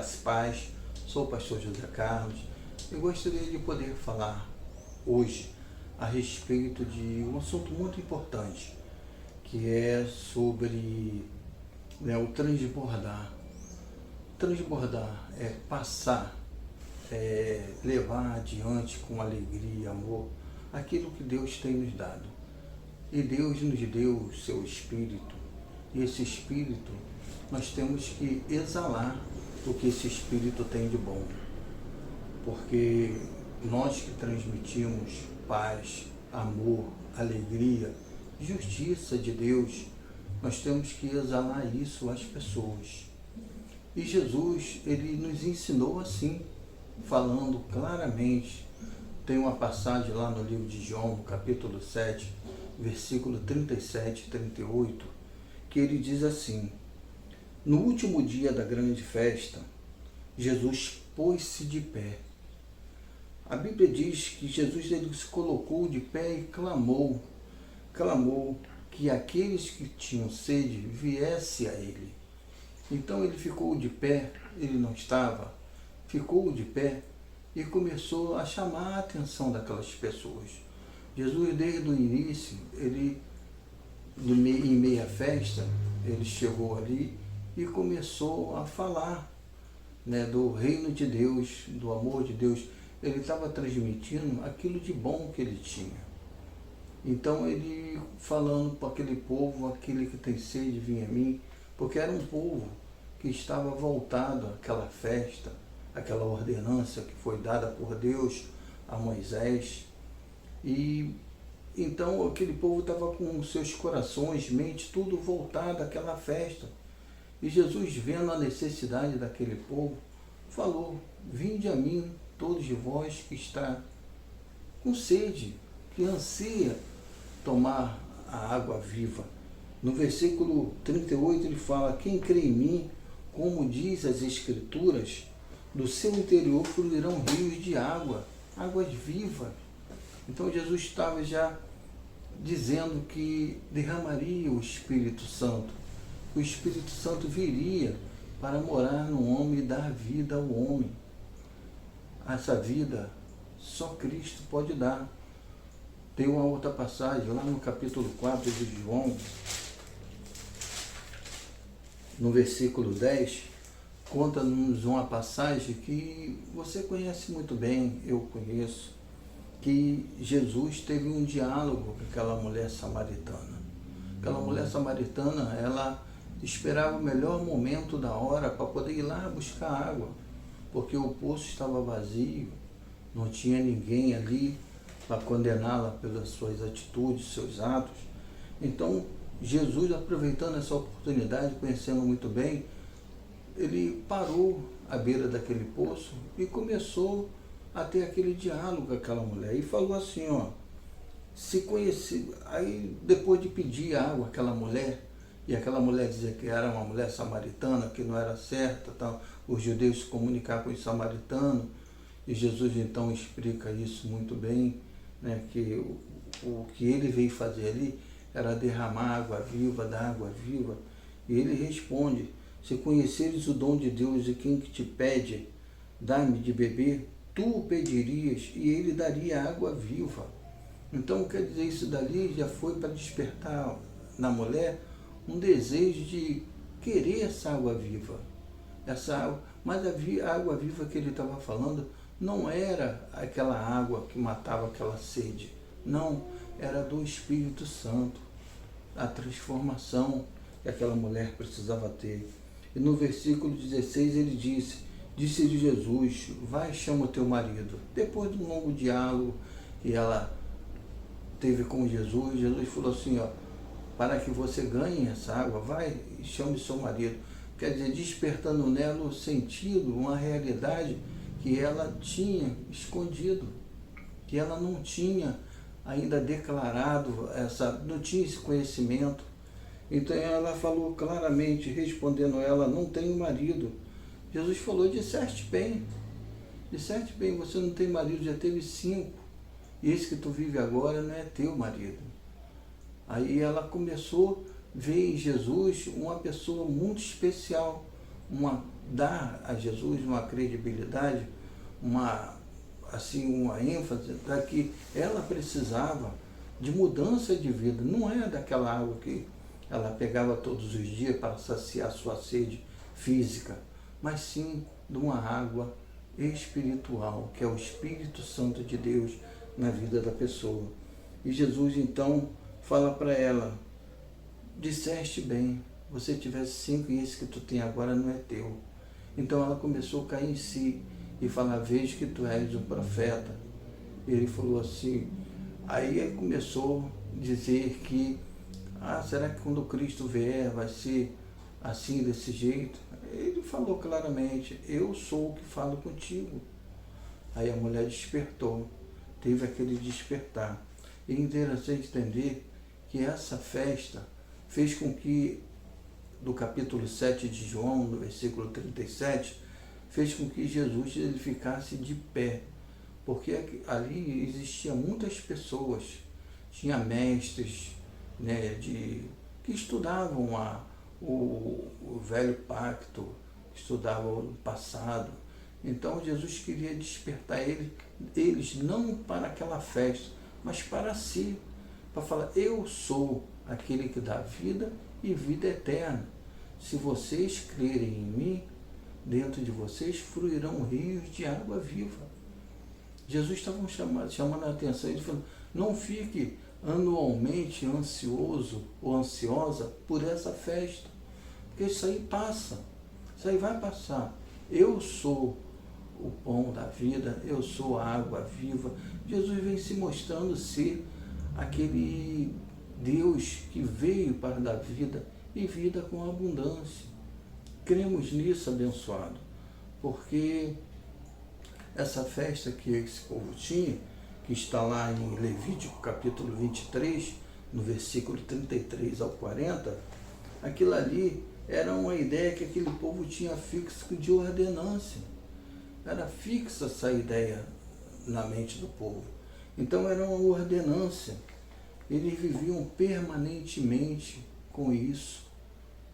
Graça e Paz, sou o pastor José Carlos e gostaria de poder falar hoje a respeito de um assunto muito importante, que é sobre o transbordar. Transbordar é passar, levar adiante com alegria, amor, aquilo que Deus tem nos dado. E Deus nos deu o seu Espírito, e esse Espírito nós temos que exalar o que esse Espírito tem de bom. Porque nós que transmitimos paz, amor, alegria, justiça de Deus, nós temos que exalar isso às pessoas. E Jesus, ele nos ensinou assim, falando claramente. Tem uma passagem lá no livro de João, capítulo 7, versículo 37 e 38, que ele diz assim: no último dia da grande festa, Jesus pôs-se de pé. A Bíblia diz que Jesus ele se colocou de pé e clamou que aqueles que tinham sede viessem a ele. Então ele ficou de pé, ele não estava, ficou de pé e começou a chamar a atenção daquelas pessoas. Jesus, desde o início, ele, em meia festa, ele chegou ali e começou a falar, do reino de Deus, do amor de Deus. Ele estava transmitindo aquilo de bom que ele tinha. Então ele falando para aquele povo, aquele que tem sede, vinha a mim, porque era um povo que estava voltado àquela festa, aquela ordenança que foi dada por Deus a Moisés. E então aquele povo estava com seus corações, mente, tudo voltado àquela festa. E Jesus, vendo a necessidade daquele povo, falou: vinde a mim, todos de vós que está com sede, que anseia tomar a água viva. No versículo 38 ele fala: quem crê em mim, como diz as Escrituras, do seu interior fluirão rios de água, águas vivas. Então Jesus estava já dizendo que derramaria o Espírito Santo. O Espírito Santo viria para morar no homem e dar vida ao homem. Essa vida só Cristo pode dar. Tem uma outra passagem lá no capítulo 4 de João, no versículo 10, conta-nos uma passagem que você conhece muito bem, eu conheço, que Jesus teve um diálogo com aquela mulher samaritana. Aquela mulher samaritana, ela esperava o melhor momento da hora para poder ir lá buscar água, porque o poço estava vazio, não tinha ninguém ali para condená-la pelas suas atitudes, seus atos. Então, Jesus, aproveitando essa oportunidade, conhecendo muito bem, ele parou à beira daquele poço e começou a ter aquele diálogo com aquela mulher. E falou assim, se conhecer, aí depois de pedir água àquela mulher, e aquela mulher dizia que era uma mulher samaritana, que não era certa, tal, os judeus se comunicar com os samaritanos, e Jesus então explica isso muito bem, que o que ele veio fazer ali era derramar água viva, dar água viva. E ele responde: se conheceres o dom de Deus e quem que te pede, dá-me de beber, tu o pedirias e ele daria água viva. Então, quer dizer, isso dali já foi para despertar na mulher um desejo de querer essa água viva. Mas a água viva que ele estava falando não era aquela água que matava aquela sede. Não, era do Espírito Santo, a transformação que aquela mulher precisava ter. E no versículo 16 ele disse-lhe Jesus: vai, chama o teu marido. Depois de um longo diálogo que ela teve com Jesus, Jesus falou assim, para que você ganhe essa água, vai e chame seu marido. Quer dizer, despertando nela o sentido, uma realidade que ela tinha escondido, que ela não tinha ainda declarado, não tinha esse conhecimento. Então ela falou claramente, respondendo ela: não tenho marido. Jesus falou: disseste bem, você não tem marido, já teve 5, e esse que tu vive agora não é teu marido. Aí ela começou a ver em Jesus uma pessoa muito especial, dar a Jesus uma credibilidade, uma ênfase da que ela precisava de mudança de vida. Não é daquela água que ela pegava todos os dias para saciar sua sede física, mas sim de uma água espiritual, que é o Espírito Santo de Deus na vida da pessoa. E Jesus então fala para ela: disseste bem, você tivesse 5 e esse que tu tem agora não é teu. Então ela começou a cair em si e falar: vejo que tu és um profeta. Ele falou assim, aí ele começou a dizer que, será que quando Cristo vier vai ser assim, desse jeito? Ele falou claramente: eu sou o que falo contigo. Aí a mulher despertou, teve aquele despertar. E é interessante entender que essa festa fez com que, do capítulo 7 de João, no versículo 37, fez com que Jesus ele ficasse de pé, porque ali existiam muitas pessoas, tinha mestres, né, que estudavam o velho pacto, estudavam o passado. Então Jesus queria despertar eles não para aquela festa, mas para si, para falar: eu sou aquele que dá vida e vida eterna. Se vocês crerem em mim, dentro de vocês fluirão rios de água viva. Jesus estava chamando a atenção, ele falou: não fique anualmente ansioso ou ansiosa por essa festa, porque isso aí passa, isso aí vai passar. Eu sou o pão da vida, eu sou a água viva. Jesus vem se mostrando ser aquele Deus que veio para dar vida e vida com abundância. Cremos nisso, abençoado, porque essa festa que esse povo tinha, que está lá em Levítico capítulo 23, no versículo 33 ao 40, aquilo ali era uma ideia que aquele povo tinha fixo de ordenância. Era fixa essa ideia na mente do povo. Então era uma ordenância. Eles viviam permanentemente com isso,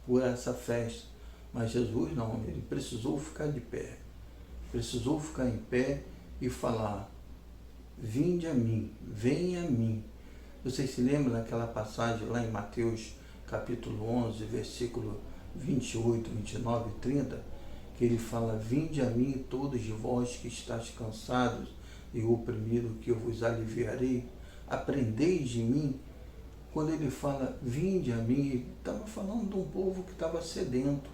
por essa festa. Mas Jesus não, ele precisou ficar de pé. Precisou ficar em pé e falar: vinde a mim, venha a mim. Vocês se lembram daquela passagem lá em Mateus capítulo 11, versículo 28, 29 e 30, que ele fala: vinde a mim todos de vós que estáis cansados e oprimidos, que eu vos aliviarei, aprendeis de mim. Quando ele fala vinde a mim, ele estava falando de um povo que estava sedento,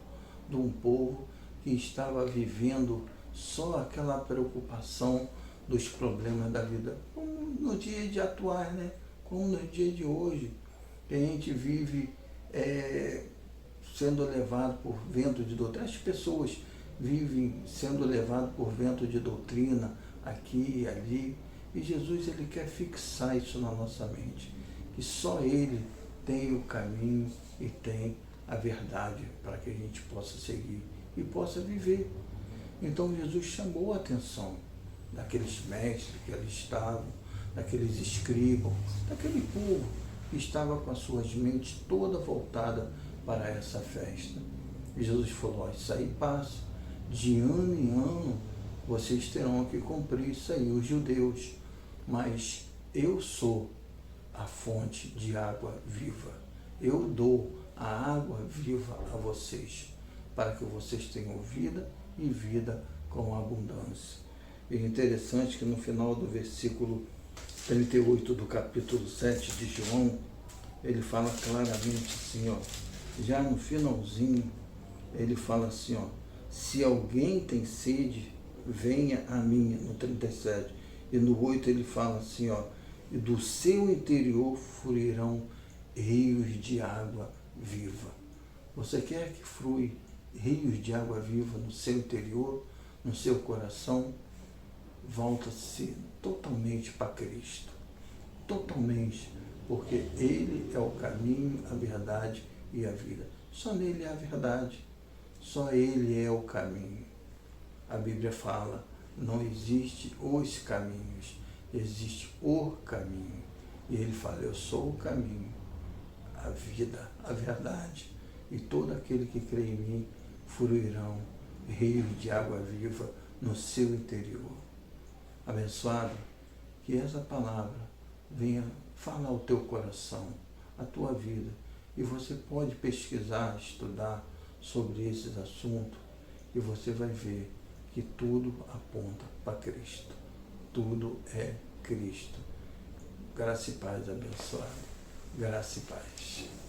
de um povo que estava vivendo só aquela preocupação dos problemas da vida, como no dia de atuar, né? Como no dia de hoje, que a gente vive sendo levado por vento de doutrina. As pessoas vivem sendo levadas por vento de doutrina aqui e ali, e Jesus ele quer fixar isso na nossa mente, que só Ele tem o caminho e tem a verdade para que a gente possa seguir e possa viver. Então Jesus chamou a atenção daqueles mestres que ali estavam, daqueles escribas, daquele povo que estava com as suas mentes toda voltada para essa festa. E Jesus falou: isso aí passa, de ano em ano vocês terão que cumprir isso aí, os judeus, mas eu sou a fonte de água viva. Eu dou a água viva a vocês, para que vocês tenham vida e vida com abundância. E é interessante que no final do versículo 38 do capítulo 7 de João, ele fala claramente assim, ó, já no finalzinho, ele fala assim, ó: se alguém tem sede, venha a mim, no 37. E no 8 ele fala assim, ó: e do seu interior fluirão rios de água viva. Você quer que flui rios de água viva no seu interior, no seu coração? Volta-se totalmente para Cristo. Totalmente. Porque Ele é o caminho, a verdade e a vida. Só nele é a verdade. Só Ele é o caminho. A Bíblia fala: não existe os caminhos, existe o caminho. E Ele fala: eu sou o caminho, a vida, a verdade. E todo aquele que crê em mim fluirão rios de água viva no seu interior. Abençoado, que essa palavra venha falar ao teu coração, a tua vida, e você pode pesquisar, estudar sobre esses assuntos, e você vai ver que tudo aponta para Cristo. Tudo é Cristo. Graça e paz, abençoado. Graça e paz.